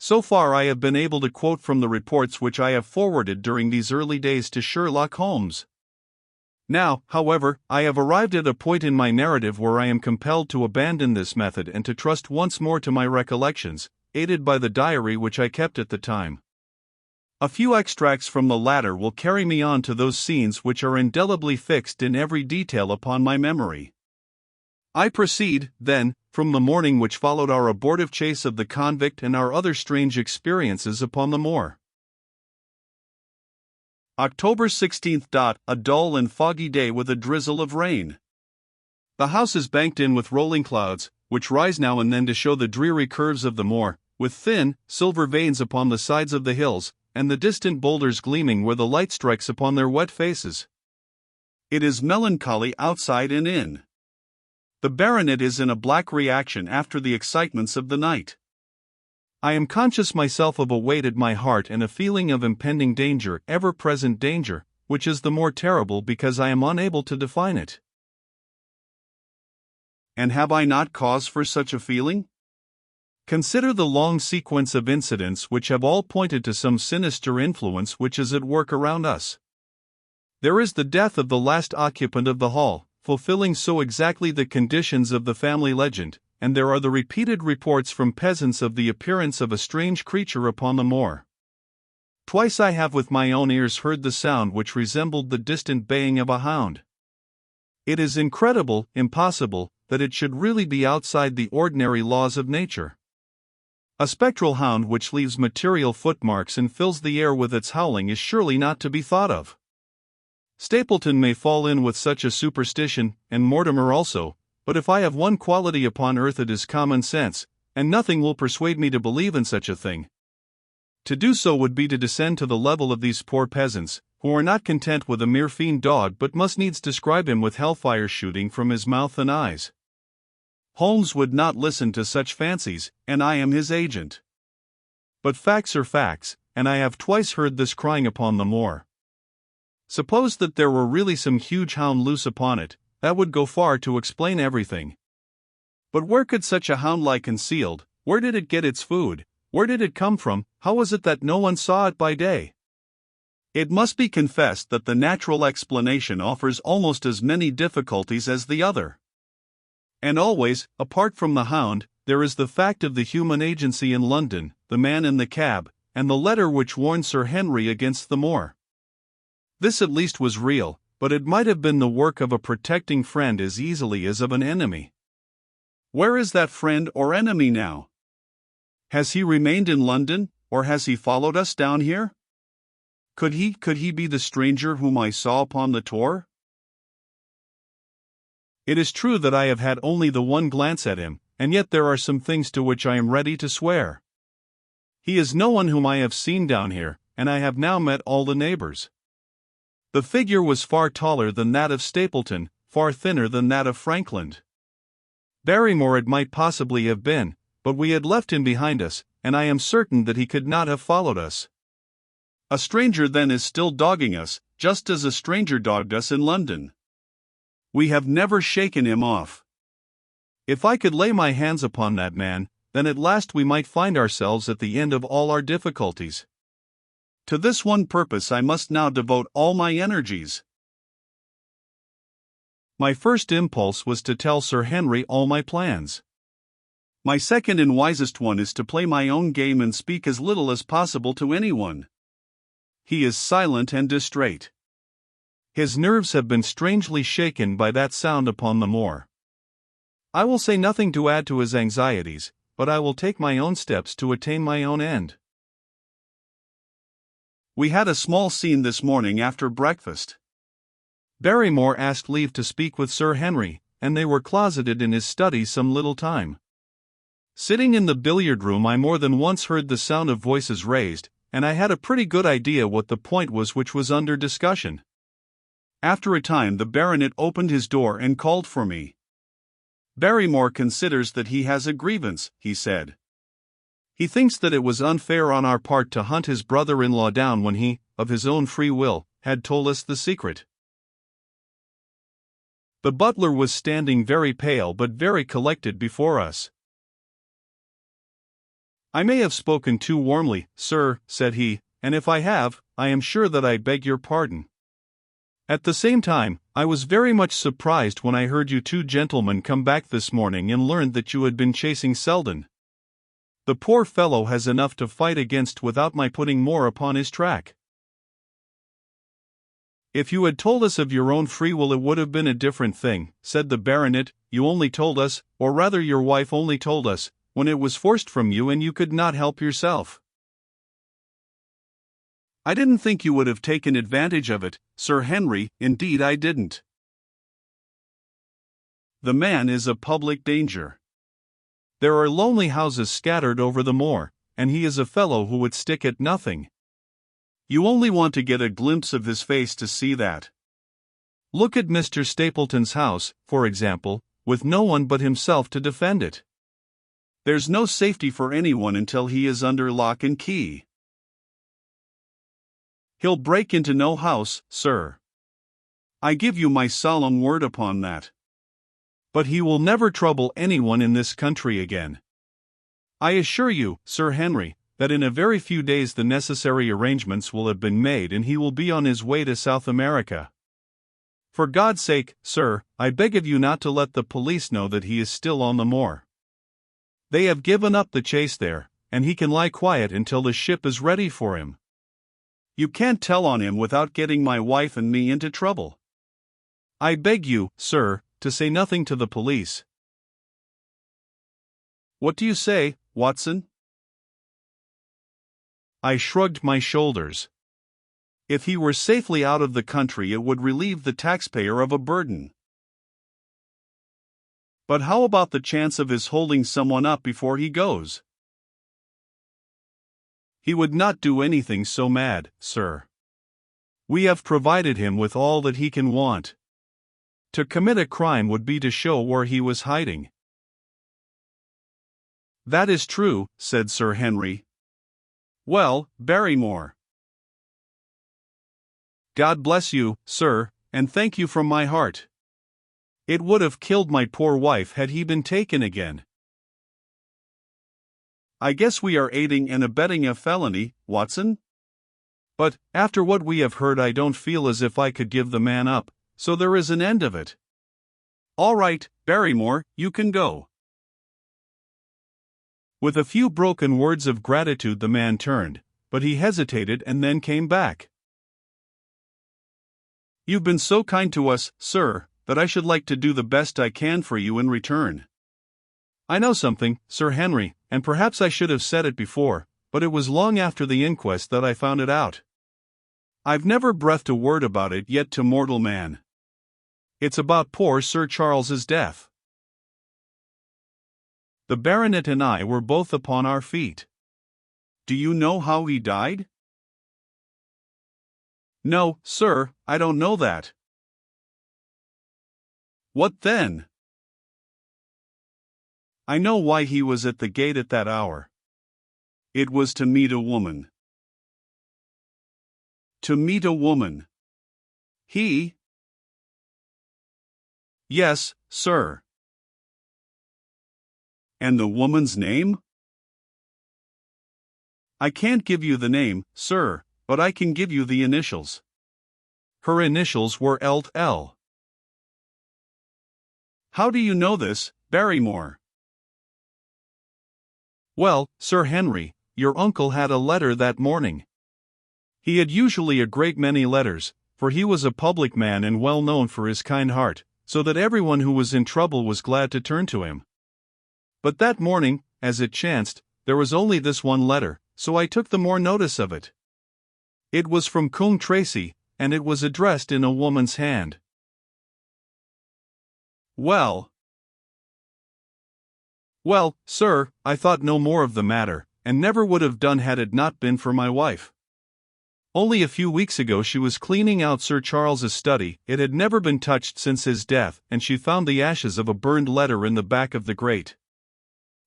So far I have been able to quote from the reports which I have forwarded during these early days to Sherlock Holmes. Now, however, I have arrived at a point in my narrative where I am compelled to abandon this method and to trust once more to my recollections, aided by the diary which I kept at the time. A few extracts from the latter will carry me on to those scenes which are indelibly fixed in every detail upon my memory. I proceed, then, from the morning which followed our abortive chase of the convict and our other strange experiences upon the moor. October 16th. A dull and foggy day with a drizzle of rain. The house is banked in with rolling clouds, which rise now and then to show the dreary curves of the moor, with thin, silver veins upon the sides of the hills, and the distant boulders gleaming where the light strikes upon their wet faces. It is melancholy outside and in. The baronet is in a black reaction after the excitements of the night. I am conscious myself of a weight at my heart and a feeling of impending danger, ever-present danger, which is the more terrible because I am unable to define it. And have I not cause for such a feeling? Consider the long sequence of incidents which have all pointed to some sinister influence which is at work around us. There is the death of the last occupant of the hall, fulfilling so exactly the conditions of the family legend, and there are the repeated reports from peasants of the appearance of a strange creature upon the moor. Twice I have with my own ears heard the sound which resembled the distant baying of a hound. It is incredible, impossible, that it should really be outside the ordinary laws of nature. A spectral hound which leaves material footmarks and fills the air with its howling is surely not to be thought of. Stapleton may fall in with such a superstition, and Mortimer also, but if I have one quality upon earth it is common sense, and nothing will persuade me to believe in such a thing. To do so would be to descend to the level of these poor peasants, who are not content with a mere fiend dog but must needs describe him with hellfire shooting from his mouth and eyes. Holmes would not listen to such fancies, and I am his agent. But facts are facts, and I have twice heard this crying upon the moor. Suppose that there were really some huge hound loose upon it, that would go far to explain everything. But where could such a hound lie concealed? Where did it get its food? Where did it come from? How was it that no one saw it by day? It must be confessed that the natural explanation offers almost as many difficulties as the other. And always, apart from the hound, there is the fact of the human agency in London, the man in the cab, and the letter which warned Sir Henry against the moor. This at least was real, but it might have been the work of a protecting friend as easily as of an enemy. Where is that friend or enemy now? Has he remained in London, or has he followed us down here? Could he be the stranger whom I saw upon the tor? It is true that I have had only the one glance at him, and yet there are some things to which I am ready to swear. He is no one whom I have seen down here, and I have now met all the neighbors. The figure was far taller than that of Stapleton, far thinner than that of Frankland. Barrymore it might possibly have been, but we had left him behind us, and I am certain that he could not have followed us. A stranger then is still dogging us, just as a stranger dogged us in London. We have never shaken him off. If I could lay my hands upon that man, then at last we might find ourselves at the end of all our difficulties. To this one purpose I must now devote all my energies. My first impulse was to tell Sir Henry all my plans. My second and wisest one is to play my own game and speak as little as possible to anyone. He is silent and distrait. His nerves have been strangely shaken by that sound upon the moor. I will say nothing to add to his anxieties, but I will take my own steps to attain my own end. We had a small scene this morning after breakfast. Barrymore asked leave to speak with Sir Henry, and they were closeted in his study some little time. Sitting in the billiard room I more than once heard the sound of voices raised, and I had a pretty good idea what the point was which was under discussion. After a time the baronet opened his door and called for me. Barrymore considers that he has a grievance, he said. He thinks that it was unfair on our part to hunt his brother-in-law down when he, of his own free will, had told us the secret. The butler was standing very pale but very collected before us. I may have spoken too warmly, sir, said he, and if I have, I am sure that I beg your pardon. At the same time, I was very much surprised when I heard you two gentlemen come back this morning and learned that you had been chasing Selden. The poor fellow has enough to fight against without my putting more upon his track. If you had told us of your own free will it would have been a different thing, said the baronet. You only told us, or rather your wife only told us, when it was forced from you and you could not help yourself. I didn't think you would have taken advantage of it, Sir Henry, indeed I didn't. The man is a public danger. There are lonely houses scattered over the moor, and he is a fellow who would stick at nothing. You only want to get a glimpse of his face to see that. Look at Mr. Stapleton's house, for example, with no one but himself to defend it. There's no safety for anyone until he is under lock and key. He'll break into no house, sir. I give you my solemn word upon that. But he will never trouble anyone in this country again. I assure you, Sir Henry, that in a very few days the necessary arrangements will have been made and he will be on his way to South America. For God's sake, sir, I beg of you not to let the police know that he is still on the moor. They have given up the chase there, and he can lie quiet until the ship is ready for him. You can't tell on him without getting my wife and me into trouble. I beg you, sir, to say nothing to the police. What do you say, Watson? I shrugged my shoulders. If he were safely out of the country it would relieve the taxpayer of a burden. But how about the chance of his holding someone up before he goes? He would not do anything so mad, sir. We have provided him with all that he can want. To commit a crime would be to show where he was hiding. That is true, said Sir Henry. Well, Barrymore. God bless you, sir, and thank you from my heart. It would have killed my poor wife had he been taken again. I guess we are aiding and abetting a felony, Watson? But, after what we have heard I don't feel as if I could give the man up, so there is an end of it. All right, Barrymore, you can go. With a few broken words of gratitude the man turned, but he hesitated and then came back. You've been so kind to us, sir, that I should like to do the best I can for you in return. I know something, Sir Henry, and perhaps I should have said it before, but it was long after the inquest that I found it out. I've never breathed a word about it yet to mortal man. It's about poor Sir Charles's death. The baronet and I were both upon our feet. Do you know how he died? No, sir, I don't know that. What then? I know why he was at the gate at that hour. It was to meet a woman. To meet a woman. He? Yes, sir. And the woman's name? I can't give you the name, sir, but I can give you the initials. Her initials were L. How do you know this, Barrymore? Well, Sir Henry, your uncle had a letter that morning. He had usually a great many letters, for he was a public man and well known for his kind heart, so that everyone who was in trouble was glad to turn to him. But that morning, as it chanced, there was only this one letter, so I took the more notice of it. It was from Coombe Tracy, and it was addressed in a woman's hand. Well, sir, I thought no more of the matter, and never would have done had it not been for my wife. Only a few weeks ago she was cleaning out Sir Charles's study. It had never been touched since his death, and she found the ashes of a burned letter in the back of the grate.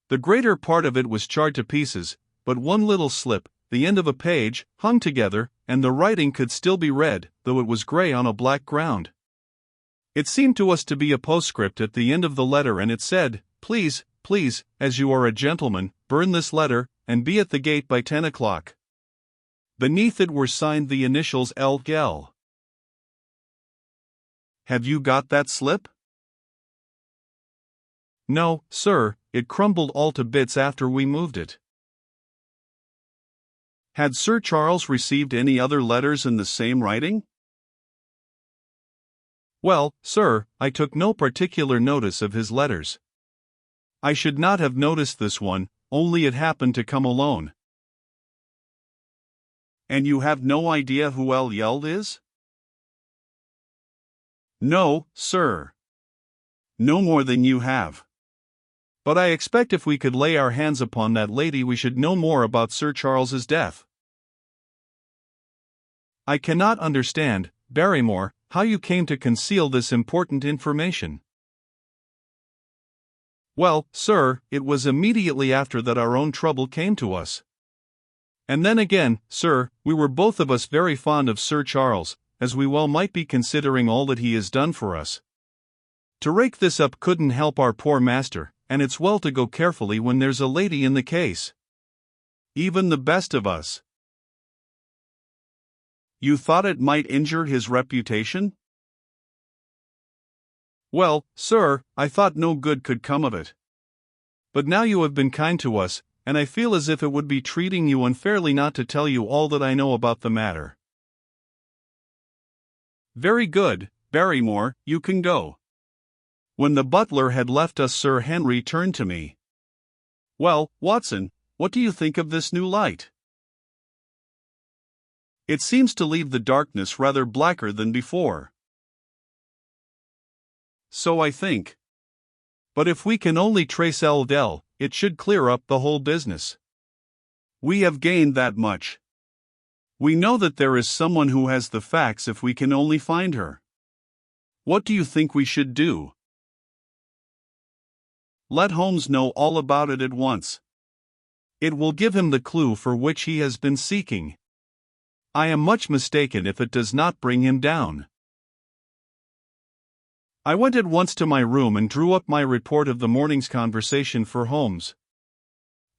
The greater part of it was charred to pieces, but one little slip, the end of a page, hung together, and the writing could still be read, though it was grey on a black ground. It seemed to us to be a postscript at the end of the letter, and it said, Please, as you are a gentleman, burn this letter, and be at the gate by 10 o'clock. Beneath it were signed the initials L.G.L. Have you got that slip? No, sir, it crumbled all to bits after we moved it. Had Sir Charles received any other letters in the same writing? Well, sir, I took no particular notice of his letters. I should not have noticed this one, only it happened to come alone. And you have no idea who L.G.L. is? No, sir. No more than you have. But I expect if we could lay our hands upon that lady we should know more about Sir Charles's death. I cannot understand, Barrymore, how you came to conceal this important information. Well, sir, it was immediately after that our own trouble came to us. And then again, sir, we were both of us very fond of Sir Charles, as we well might be considering all that he has done for us. To rake this up couldn't help our poor master, and it's well to go carefully when there's a lady in the case. Even the best of us. You thought it might injure his reputation? Well, sir, I thought no good could come of it. But now you have been kind to us, and I feel as if it would be treating you unfairly not to tell you all that I know about the matter. Very good, Barrymore, you can go. When the butler had left us, Sir Henry turned to me. Well, Watson, what do you think of this new light? It seems to leave the darkness rather blacker than before. So I think. But if we can only trace L.G.L., it should clear up the whole business. We have gained that much. We know that there is someone who has the facts if we can only find her. What do you think we should do? Let Holmes know all about it at once. It will give him the clue for which he has been seeking. I am much mistaken if it does not bring him down. I went at once to my room and drew up my report of the morning's conversation for Holmes.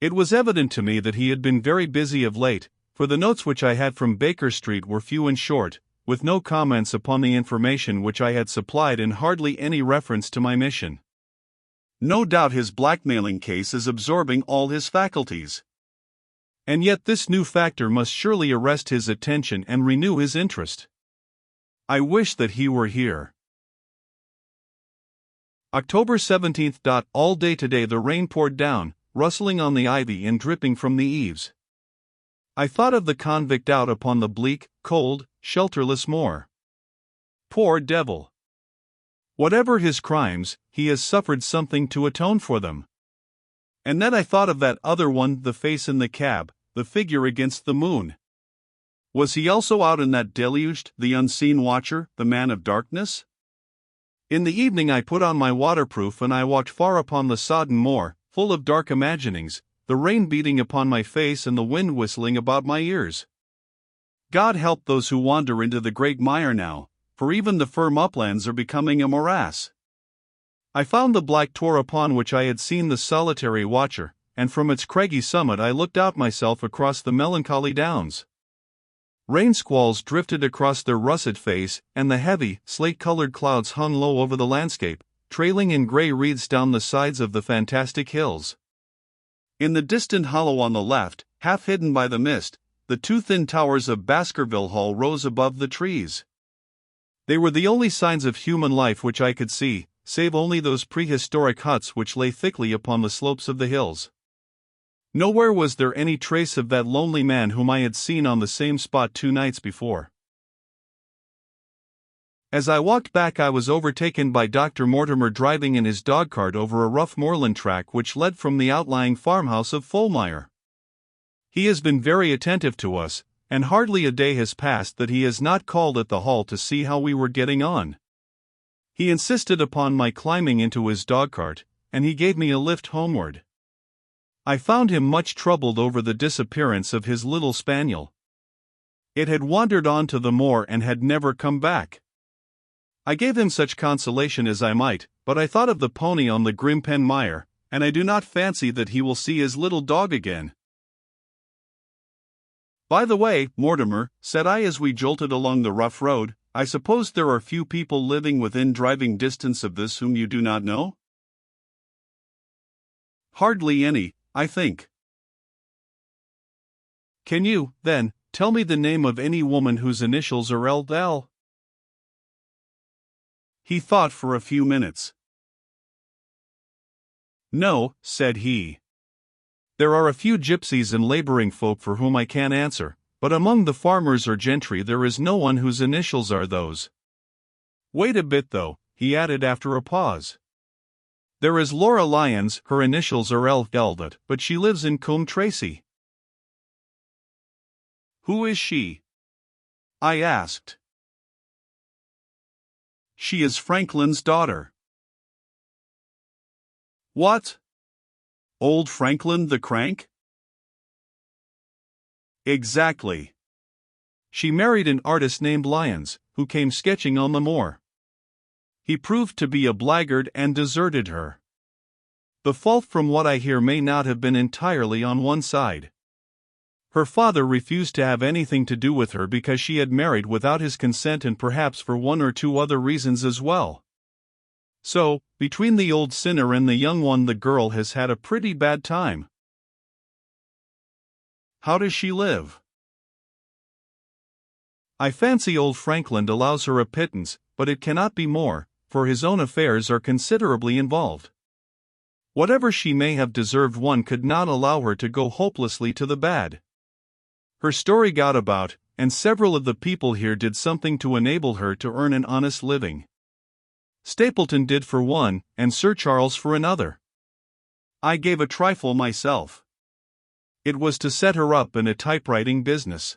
It was evident to me that he had been very busy of late, for the notes which I had from Baker Street were few and short, with no comments upon the information which I had supplied and hardly any reference to my mission. No doubt his blackmailing case is absorbing all his faculties. And yet this new factor must surely arrest his attention and renew his interest. I wish that he were here. October 17th. All day today the rain poured down, rustling on the ivy and dripping from the eaves. I thought of the convict out upon the bleak, cold, shelterless moor. Poor devil! Whatever his crimes, he has suffered something to atone for them. And then I thought of that other one, the face in the cab, the figure against the moon. Was he also out in that deluged, the unseen watcher, the man of darkness? In the evening I put on my waterproof and I walked far upon the sodden moor, full of dark imaginings, the rain beating upon my face and the wind whistling about my ears. God help those who wander into the great mire now, for even the firm uplands are becoming a morass. I found the black tor upon which I had seen the solitary watcher, and from its craggy summit I looked out myself across the melancholy downs. Rain squalls drifted across their russet face, and the heavy, slate-colored clouds hung low over the landscape, trailing in grey wreaths down the sides of the fantastic hills. In the distant hollow on the left, half hidden by the mist, the two thin towers of Baskerville Hall rose above the trees. They were the only signs of human life which I could see, save only those prehistoric huts which lay thickly upon the slopes of the hills. Nowhere was there any trace of that lonely man whom I had seen on the same spot 2 nights before. As I walked back I was overtaken by Dr. Mortimer driving in his dogcart over a rough moorland track which led from the outlying farmhouse of Fulmire. He has been very attentive to us, and hardly a day has passed that he has not called at the hall to see how we were getting on. He insisted upon my climbing into his dogcart, and he gave me a lift homeward. I found him much troubled over the disappearance of his little spaniel. It had wandered on to the moor and had never come back. I gave him such consolation as I might, but I thought of the pony on the Grimpen Mire, and I do not fancy that he will see his little dog again. By the way, Mortimer, said I as we jolted along the rough road, I suppose there are few people living within driving distance of this whom you do not know? Hardly any, I think. Can you, then, tell me the name of any woman whose initials are L.L.? He thought for a few minutes. No, said he. There are a few gypsies and laboring folk for whom I can't answer, but among the farmers or gentry there is no one whose initials are those. Wait a bit though, he added after a pause. There is Laura Lyons, her initials are L.L., but she lives in Combe Tracy. Who is she? I asked. She is Franklin's daughter. What? Old Franklin the Crank? Exactly. She married an artist named Lyons, who came sketching on the moor. He proved to be a blackguard and deserted her. The fault, from what I hear, may not have been entirely on one side. Her father refused to have anything to do with her because she had married without his consent, and perhaps for one or two other reasons as well. So, between the old sinner and the young one, the girl has had a pretty bad time. How does she live? I fancy old Franklin allows her a pittance, but it cannot be more, for his own affairs are considerably involved. Whatever she may have deserved, one could not allow her to go hopelessly to the bad. Her story got about, and several of the people here did something to enable her to earn an honest living. Stapleton did for one, and Sir Charles for another. I gave a trifle myself. It was to set her up in a typewriting business.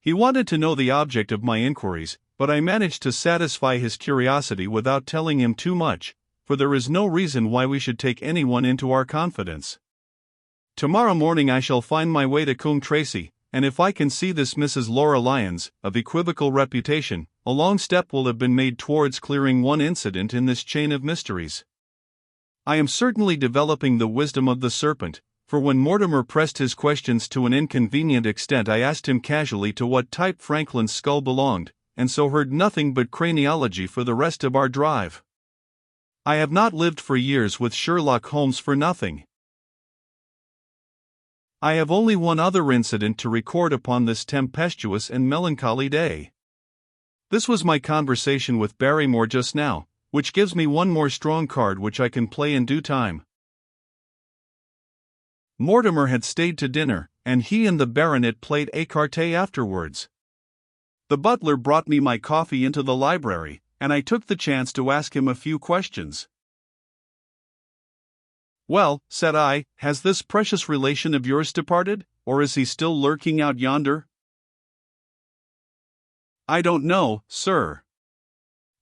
He wanted to know the object of my inquiries, but I managed to satisfy his curiosity without telling him too much, for there is no reason why we should take anyone into our confidence. Tomorrow morning I shall find my way to Combe Tracy, and if I can see this Mrs. Laura Lyons, of equivocal reputation, a long step will have been made towards clearing one incident in this chain of mysteries. I am certainly developing the wisdom of the serpent, for when Mortimer pressed his questions to an inconvenient extent, I asked him casually to what type Franklin's skull belonged, and so heard nothing but craniology for the rest of our drive. I have not lived for years with Sherlock Holmes for nothing. I have only one other incident to record upon this tempestuous and melancholy day. This was my conversation with Barrymore just now, which gives me one more strong card which I can play in due time. Mortimer had stayed to dinner, and he and the baronet played écarté afterwards. The butler brought me my coffee into the library, and I took the chance to ask him a few questions. Well, said I, has this precious relation of yours departed, or is he still lurking out yonder? I don't know, sir.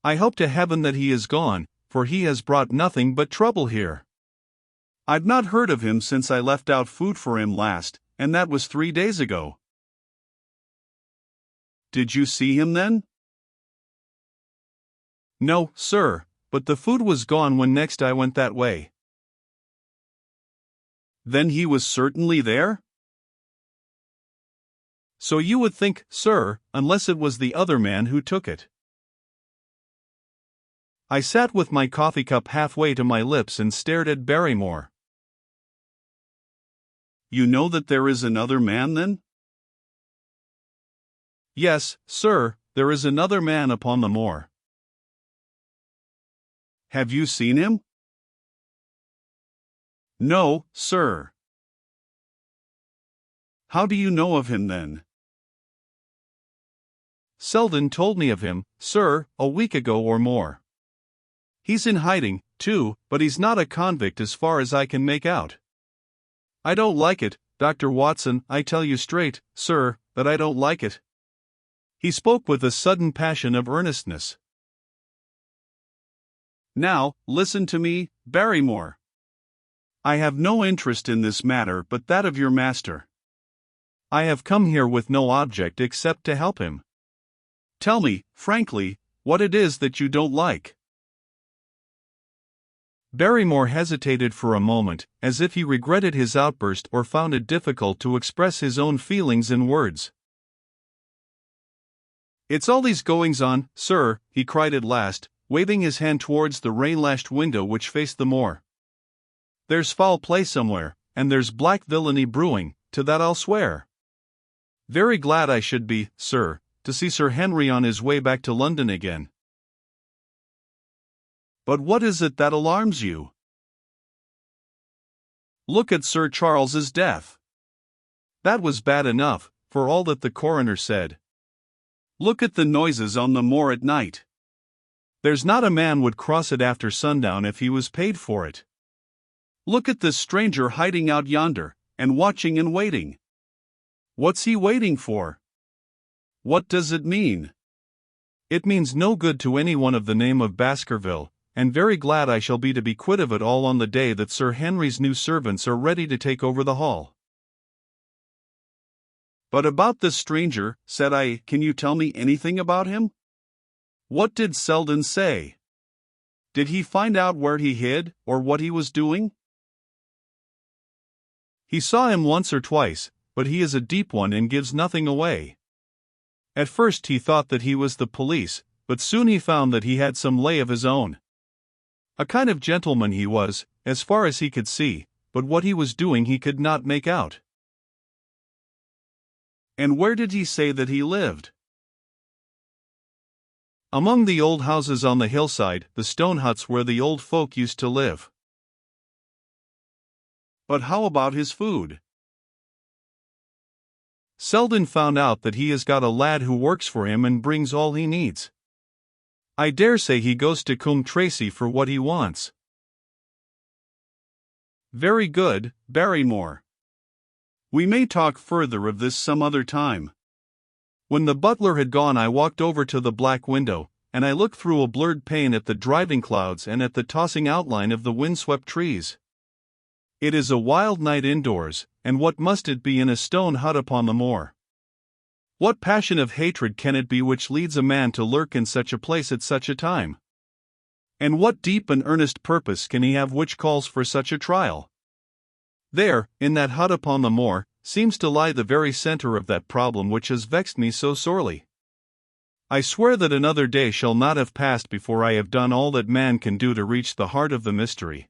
I hope to heaven that he is gone, for he has brought nothing but trouble here. I've not heard of him since I left out food for him last, and that was 3 days ago. Did you see him then? No, sir, but the food was gone when next I went that way. Then he was certainly there? So you would think, sir, unless it was the other man who took it. I sat with my coffee cup halfway to my lips and stared at Barrymore. You know that there is another man then? Yes, sir, there is another man upon the moor. Have you seen him? No, sir. How do you know of him then? Selden told me of him, sir, a week ago or more. He's in hiding, too, but he's not a convict as far as I can make out. I don't like it, Dr. Watson, I tell you straight, sir, that I don't like it. He spoke with a sudden passion of earnestness. Now, listen to me, Barrymore. I have no interest in this matter but that of your master. I have come here with no object except to help him. Tell me, frankly, what it is that you don't like. Barrymore hesitated for a moment, as if he regretted his outburst or found it difficult to express his own feelings in words. "It's all these goings-on, sir," he cried at last, waving his hand towards the rain-lashed window which faced the moor. "There's foul play somewhere, and there's black villainy brewing, to that I'll swear. Very glad I should be, sir, to see Sir Henry on his way back to London again. But what is it that alarms you? Look at Sir Charles's death. That was bad enough, for all that the coroner said. Look at the noises on the moor at night. There's not a man would cross it after sundown if he was paid for it. Look at this stranger hiding out yonder, and watching and waiting. What's he waiting for? What does it mean? It means no good to anyone of the name of Baskerville, and very glad I shall be to be quit of it all on the day that Sir Henry's new servants are ready to take over the hall." "But about this stranger," said I, "can you tell me anything about him? What did Selden say? Did he find out where he hid, or what he was doing?" "He saw him once or twice, but he is a deep one and gives nothing away. At first he thought that he was the police, but soon he found that he had some lay of his own. A kind of gentleman he was, as far as he could see, but what he was doing he could not make out." "And where did he say that he lived?" "Among the old houses on the hillside, the stone huts where the old folk used to live." "But how about his food?" "Selden found out that he has got a lad who works for him and brings all he needs. I dare say he goes to Coombe Tracey for what he wants." "Very good, Barrymore. We may talk further of this some other time." When the butler had gone, I walked over to the black window, and I looked through a blurred pane at the driving clouds and at the tossing outline of the windswept trees. It is a wild night indoors, and what must it be in a stone hut upon the moor? What passion of hatred can it be which leads a man to lurk in such a place at such a time? And what deep and earnest purpose can he have which calls for such a trial? There, in that hut upon the moor, seems to lie the very center of that problem which has vexed me so sorely. I swear that another day shall not have passed before I have done all that man can do to reach the heart of the mystery.